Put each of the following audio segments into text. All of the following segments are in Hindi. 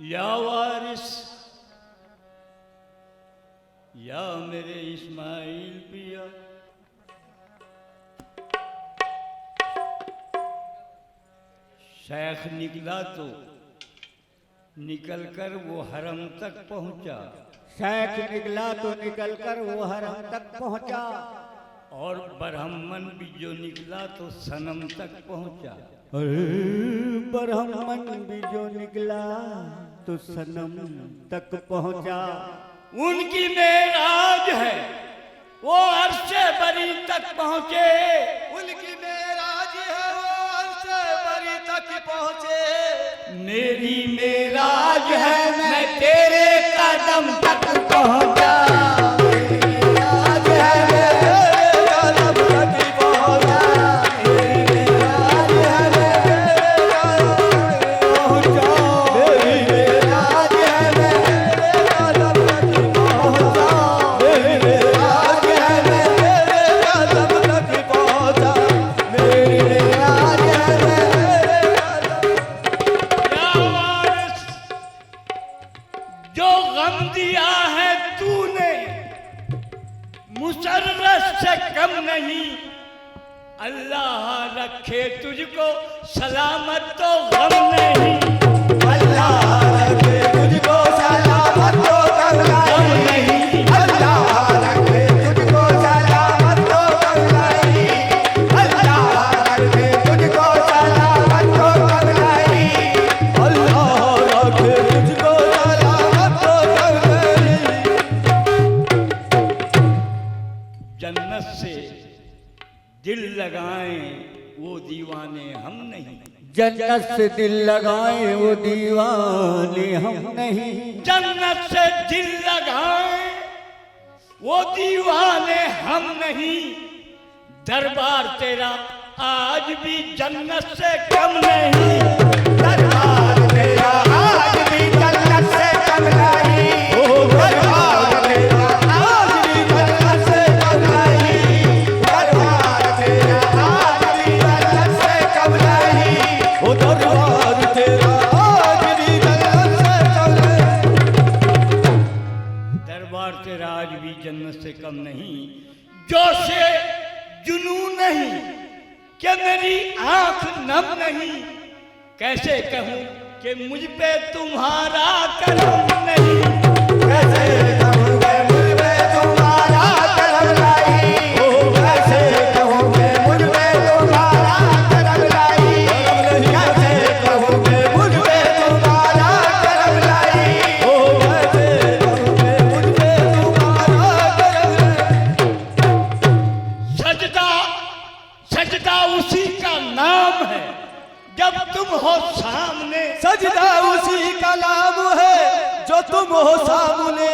या वारिस, या मेरे इस्माइल पिया, शेख निकला तो निकलकर वो हरम तक पहुंचा। शेख निकला तो निकलकर वो हरम तक पहुंचा। और ब्राह्मण भी जो निकला तो सनम तक पहुंचा। अरे ब्राह्मण भी जो निकला तो सनम तक पहुंचा। उनकी मेराज है वो अर्शे बरी तक पहुंचे। उनकी मेराज है वो अर्शे बरी तक पहुंचे। मेरी मेराज है मैं तेरे कदम तक पहुंचा। अल्लाह रखे तुझको सलामत तो गम नहीं। अल्लाह रखे तुझको सलामत तो गम नहीं। अल्लाह रखे तुझको सलामत तो गम नहीं। अल्लाह रखे तुझको सलामत तो गम नहीं। अल्लाह रखे तुझको सलामत तो गम नहीं। जन्नत से दिल लगाएं वो दीवाने हम नहीं। जन्नत से दिल लगाएं वो दीवाने हम नहीं। जन्नत से दिल लगाएं वो दीवाने हम नहीं। दरबार तेरा आज भी जन्नत से कम नहीं। दरबार तेरा आज भी जन्नत से कम नहीं। दरबार तेरा आज भी जन्नत से कम नहीं। दरबार तेरा आज भी जन्नत से कम नहीं। ओ दरबार तेरा आज भी जन्नत से कम नहीं। दरबार तेरा आज भी जन्नत से कम नहीं। जोशे जुनून नहीं कि मेरी आंख नम नहीं। कैसे कहूं कि मुझ पे तुम्हारा करम नहीं। कैसे कहूं कि मुझ पे तुम्हारा करम नहीं। कैसे कहूं कि मुझ पे तुम्हारा करम नहीं। कैसे कहूं कि मुझ पे तुम्हारा करम नहीं। कैसे कहूं कि मुझ पे तुम्हारा करम नहीं। सजदा सजदा उसी का नाम है जब तुम हो सामने। सजदा उसी का नाम है जो तुम हो सामने।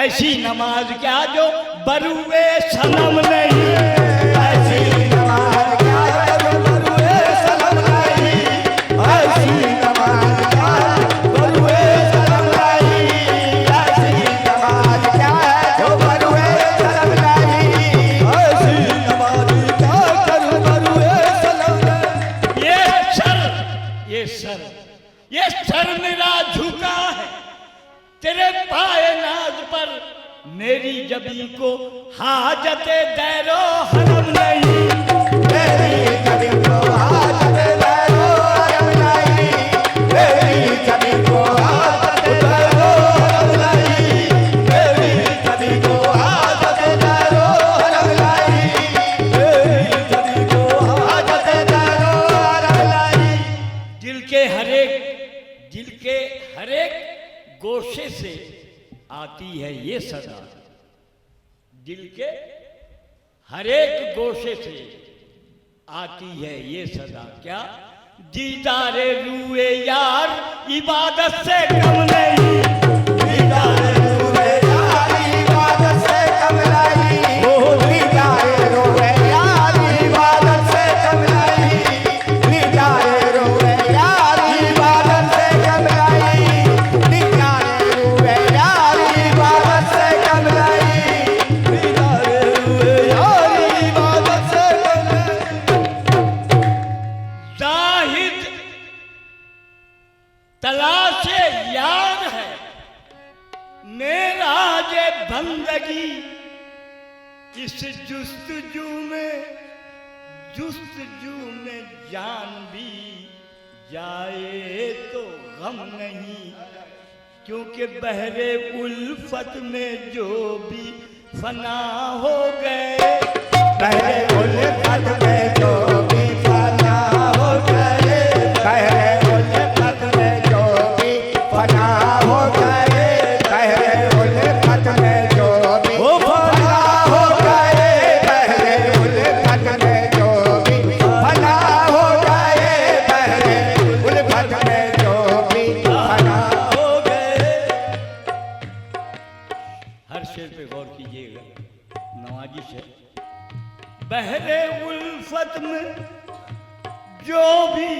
ऐसी नमाज क्या जो बरुए सनम नहीं। ऐसी नमाज क्या जो बरुए सनम नहीं। ऐसी नमाज क्या बरुए सनम नहीं। ऐसी नमाज क्या जो बरुए सनम नहीं। ऐसी नमाज क्या जो बरुए सनम नहीं। ये सर मेरा झुका है तेरे पाए नाज पर। मेरी जबी को हाजते दैरो हरम नहीं। मेरी जबी को हाजते दैरो हरम नहीं। मेरी जबी को हाजते दैरो हरम नहीं। मेरी जबी को हाजते दैरो हरम नहीं। मेरी जबी को हाजते दैरो हरम नहीं। दिल के हरेक गोशे से आती है ये सदा। दिल के हरेक गोशे से आती है ये सदा। क्या दीदारे रूए यार इबादत से कम नहीं। दीदारे रूए यार इबादत से कम बंदगी इस जुस्तजू में जान भी जाए तो गम नहीं, क्योंकि बहरे उल्फत में जो भी फना हो गए, बहरे उल्फत में जो भी फना हो गए, बहरे उल्फत में जो भी फना हो गए, बहरे उल्फत में जो भी फना हो गए, बहरे उल्फत में जो भी फना हो गए, बहरे उल्फत में जो भी फना हो गए। हर शेर पे गौर कीजिएगा, नवाजिश है। बहरे उल्फत में जो भी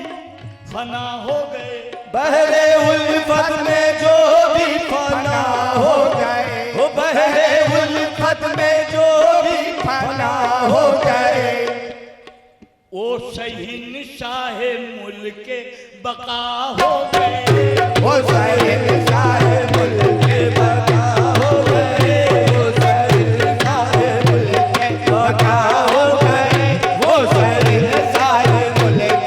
फना हो गए, बहरे उल्फत में जो भी फना हो गए, वो बहरे उल्फत में जो भी फना हो गए, ओ शहंशाह मुल्क बका हो गए, वो शहंशाह मुल्क बका हो गए, वो शहंशाह मुल्क बका हो गए, वो शहंशाह मुल्क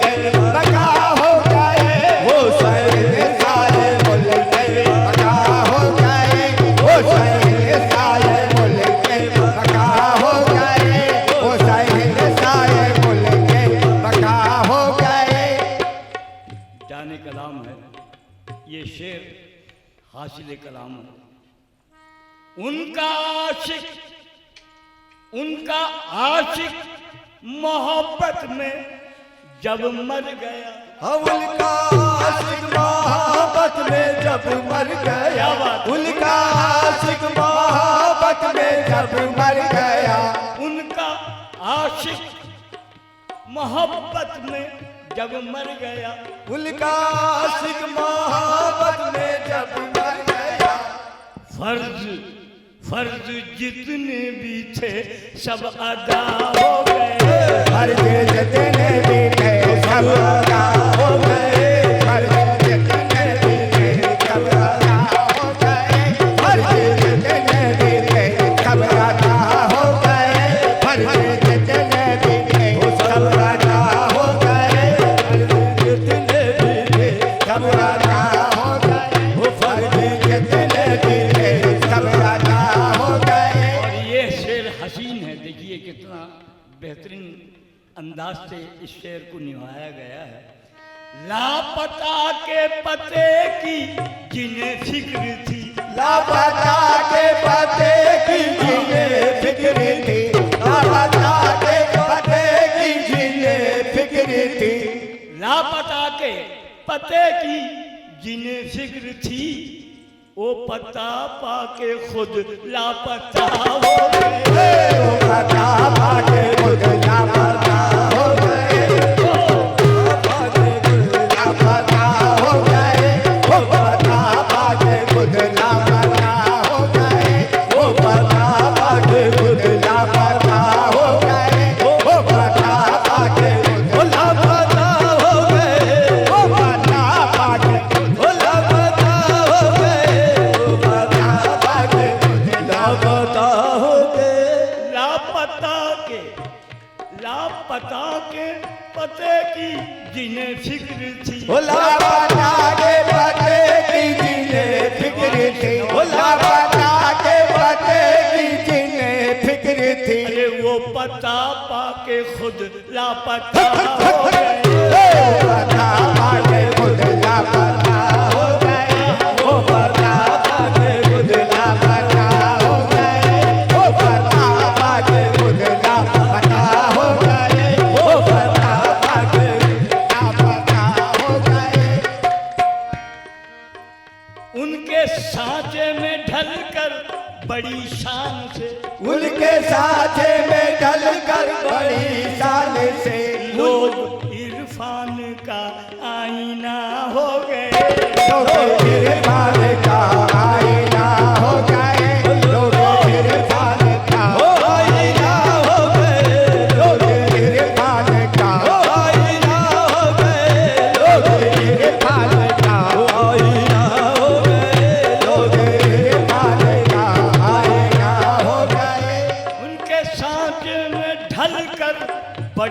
बका हो गए, वो शहंशाह मुल्क बका हो गए, वो शहंशाह मुल्क बका हो गए, वो शहंशाह मुल्क बका हो गए। जाने कलाम है ये शेर, हासिल कलाम है। उनका आशिक मोहब्बत में जब मर गया, उनका आशिक मोहब्बत में जब मर गया, उनका आशिक मोहब्बत में जब मर गया, उनका आशिक मोहब्बत में जब मर गया, उनका आशिक मोहब्बत में जब मर गया, फर्ज जितने भी थे सब अदा हो गए, फर्ज जितने भी थे सब अदा हो गए, फर्ज जितने भी थे सब अदा हो गए, फर्ज जितने भी थे सब अदा हो गए, फर्ज जितने भी थे सब अदा हो गए, फर्ज जितने भी थे सब अदा हो गए, वो फर्ज जितने भी थे सब अदा हो गए। और ये शेर हसीन है, देखिए कितना बेहतरीन अंदाज से इस शेर को निभाया गया है। लापता के पते की जिन्हें फिक्र थी, लापता के पते की जिन्हें फिक्र थी, लापता के पते की जिन्हें फिक्र थी, लापता के पते की जिन्हें फिक्र थी, वो पता पाके खुद लापता हो गए, वो पता पाके खुद लापता हो गए, लापता हो गए, वो पता पाके खुद लापता हो गए, वो पता पाके खुद लापता हो गए, वो पता पाके खुद लापता हो गए, वो पता पाके खुद लापता हो गए, वो पता पाके खुद लापता हो गए। लापता के पते की जिन्हें फिक्र थी, वो लापता के पते की जिन्हें फिक्र थी, वो लापता के पते की जिन्हें फिक्र थी, अरे वो पता पाके खुद लापता हो गए, वो पता पाके खुद लापता हो गए, वो पता पाके खुद लापता हो गए, वो पता पाके खुद लापता हो गए, वो पता पाके लापता हो गए। उनके सांचे में ढलकर बड़ी शान से, उनके साथे में ढलकर बड़ी शान से लोग इरफान का आईना हो गए, लोग इरफान का आईना हो गए, लोग इरफान का आईना हो गए, लोग इरफान का आईना हो गए, लोग इरफान का आईना हो गए, लोग इरफान का आईना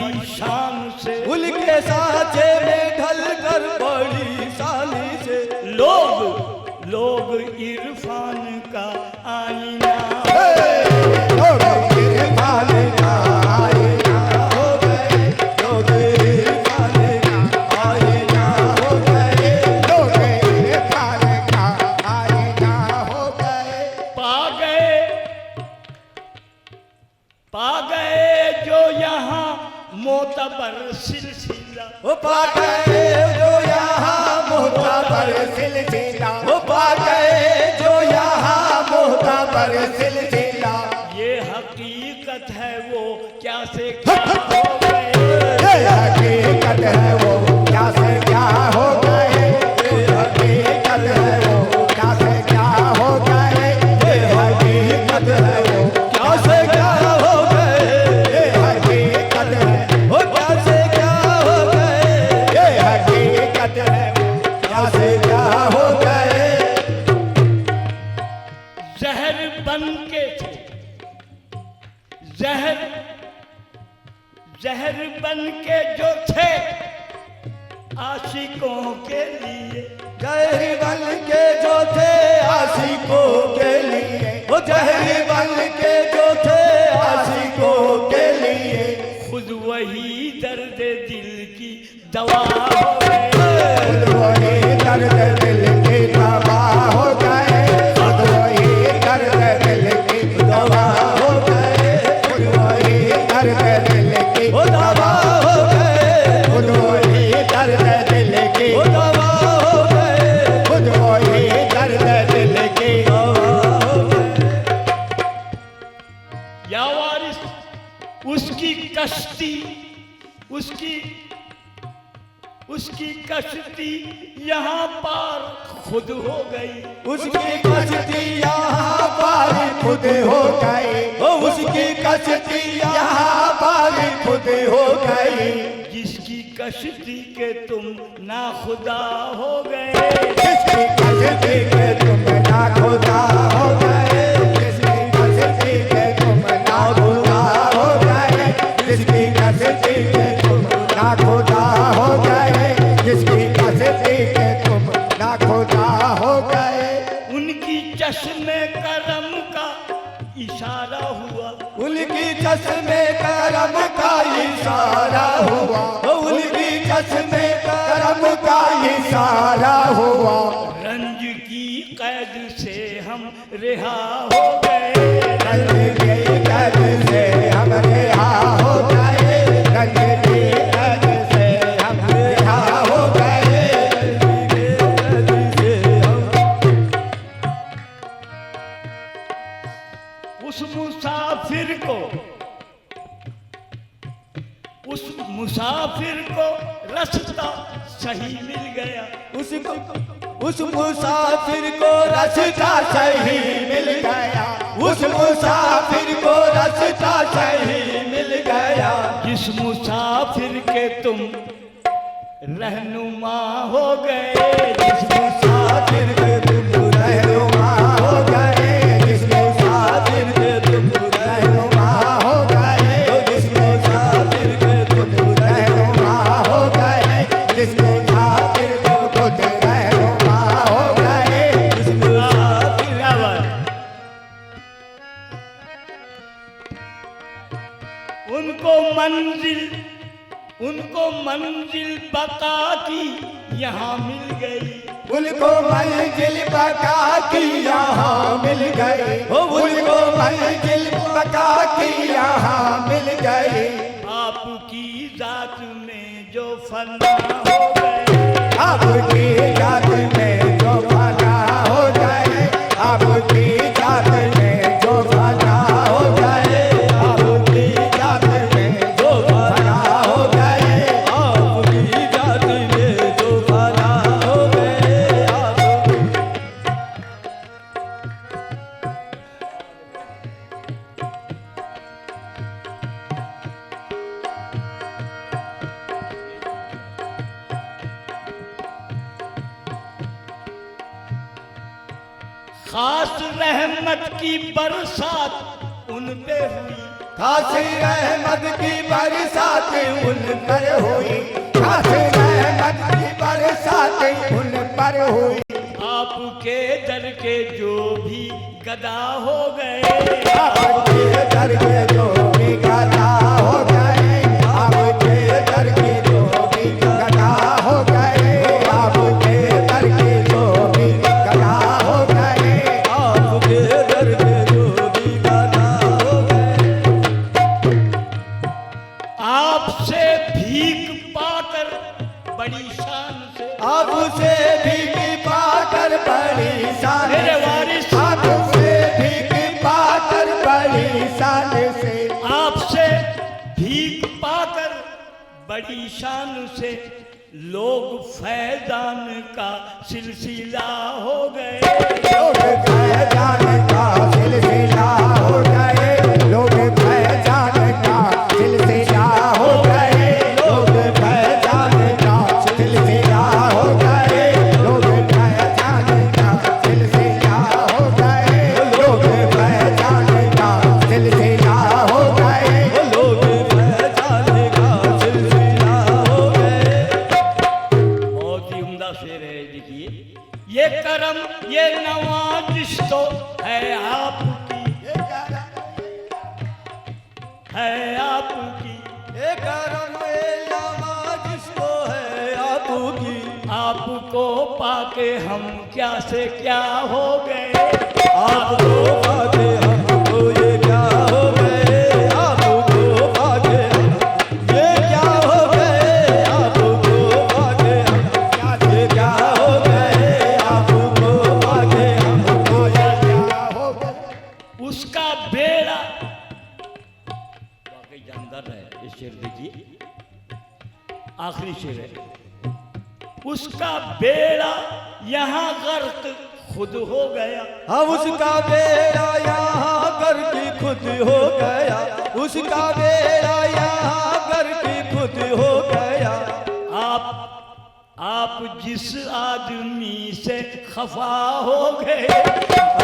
बड़ी शान से, उनके साचे में ढल कर बड़ी शानी से, लोग इरफान का आईना, लोग इरफान का आईना हो गए, लोग इरफान का आईना हो गए, लोग इरफान का आईना हो गए। पा गए जो यहाँ मोतबर सिलसिला, वो पा गए जो यहाँ मोहताबर सिलसिला, वो पा गए जो यहाँ मोहताबर सिलसिला। ये हकीकत है वो क्या से क्या हो गए, ये हकीकत है वो क्या से क्या हो गए, ये हकीकत है वो क्या से क्या हो गए, ये हकीकत है वो क्या से क्या हो गए, ये हकीकत है वो क्या से क्या हो गए, ये हकीकत है वो क्या से क्या हो गए। जहर बन के थे, जहर बन के जो थे आशिकों के लिए, जहरी बन के जो थे आशिकों के लिए, वो जहरी बन के जो थे आशिकों के लिए, खुद वही दर्द दिल की दवा हो गए, खुद वही दर्द दिल की दवा हो गए, खुद वही दर्द दिल की दवा हो गए, खुद वही दर्द दिल की दवा हो गए, खुद वही दर्द दिल की दवा हो गए, खुद वही दर्द दिल की दवा हो गए। या वारिस उसकी कश्ती, उसकी कश्ती यहाँ पार खुद हो गई, उसकी कश्ती यहाँ पार खुद हो गई, ओ उसकी कश्ती यहाँ पार खुद हो गई, जिसकी कश्ती के तुम ना खुदा हो गए, जिसकी कश्ती के तुम ना खुदा हो गए, जिसकी कश्ती के तुम ना खुदा हो गए, जिसकी कश्ती के तुम ना खुदा हो गए, जिसकी कश्ती के तुम ना खुदा हो गए। उनकी चश्मे करम का इशारा हुआ, उनकी चश्मे करम का इशारा हुआ, उनकी चश्मे करम का इशारा हुआ, रंज की कैद से हम रिहा हो गए, रंज की कैद से हम रिहा हो गए, रंज की कैद से हम रिहा हो गए, रंज की कैद से हम। उस मुसाफिर को रास्ता सही मिल गया, उस मुसाफिर को रास्ता सही मिल गया, उस मुसाफिर को रास्ता सही मिल गया, जिस मुसाफिर के तुम रहनुमा हो गए, जिस मुसाफिर के तुम रहनुमा हो गए, जिस मुसाफिर के तुम रहनुमा हो गए, जिस मुसाफिर के तुम रहनुमा हो गए, जिस मुसाफिर को खुद रहनुमा हो गए, जिस मुसाफिर उनको मंजिल बका की यहाँ मिल गई, उनको मंजिल बका की यहाँ मिल गई, उनको मंजिल बका की यहाँ मिल गई, आपकी जात में जो फना हो गए, आपकी जात में जो फना हो जाए, आपकी जात में जो फना हो जाए, आपकी जात में जो फना हो जाए, आपकी जात में जो फना हो गए, खास रहमत की बरसात उन पे हुई, खास रहमत की बरसात उन पर हुई, खास रहमत की बरसात उन पर हुई। आपके दर के जो भी गदा हो गए, आपके दर के जो भी गदा हो गए, आपके दर के जो भी गदा हो गए, आपके दर के जो भी गदा हो गए, आपके दर के जो भी गदा हो गए। आपसे भीख पाकर बड़ी शान से, आपसे भीख पाकर बड़ी शान मेरे से, वारिस, आपसे भीख पाकर बड़ी शान से, आपसे भीख पाकर बड़ी शान से लोग फैजान का सिलसिला हो गए। लोग फैजान का सिलसिला हो गए, लोग फैजान का सिलसिला हो गए, लोग फैजान का सिलसिला हो गए, लोग फैजान का सिलसिला हो गए, लोग फैजान का सिलसिला हो गए, लोग फैजान का सिलसिला हो गए। बहुत ही उम्दा शेर है, देखिए। ये करम ये नवाजिश तो है आपकी, है आपकी, ये करम ये नवाजिश तो है आपकी, आपको पाके हम क्या से क्या हो गए। आपको पाके हमको ये क्या हो गए, आपको पाके हम ये क्या हो गए, आपको पाके हम ये क्या हो गए, आपको पाके हमको ये क्या हो गए। उसका बेड़ा, वाकई जानदार है ये शेर, देखिए आखिरी शेर है। उसका बेड़ा यहाँ गर्क खुद हो गया, हम उसका बेड़ा यहाँ कर के खुद हो गया, उसका बेड़ा यहाँ कर के खुद हो गया। आप जिस आदमी से खफा हो गए,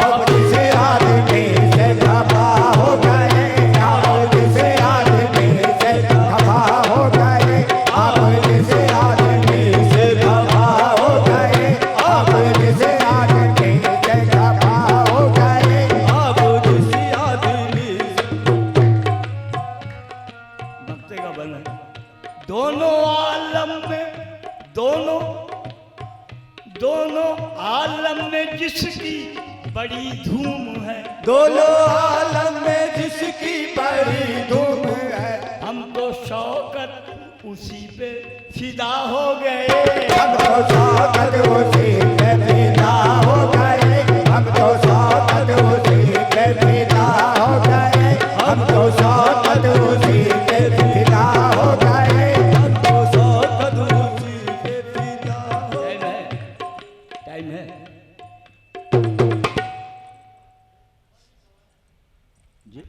आप जिस आदमी से खफा हो गए, आप जिस आदमी से खफा हो गए, आप जिस आदमी से खफा हो गए, आप जिस आदमी से खफा हो गए, आप जिस आदमी नक्ते का बल है। दोनों आलम में, दोनों आलम में जिसकी बड़ी धूम है, दोनों आलम में जिसकी बड़ी धूम है, हम तो शौकत उसी पे फिदा हो गए। हम तो शौकत उसी पे फिदा हो गए, हम तो शौकत उसी पे फिदा हो गए, हम तो शौकत उसी पे फिदा हो गए, हम तो शौकत उसी पे फिदा हो गए। टाइम है जी।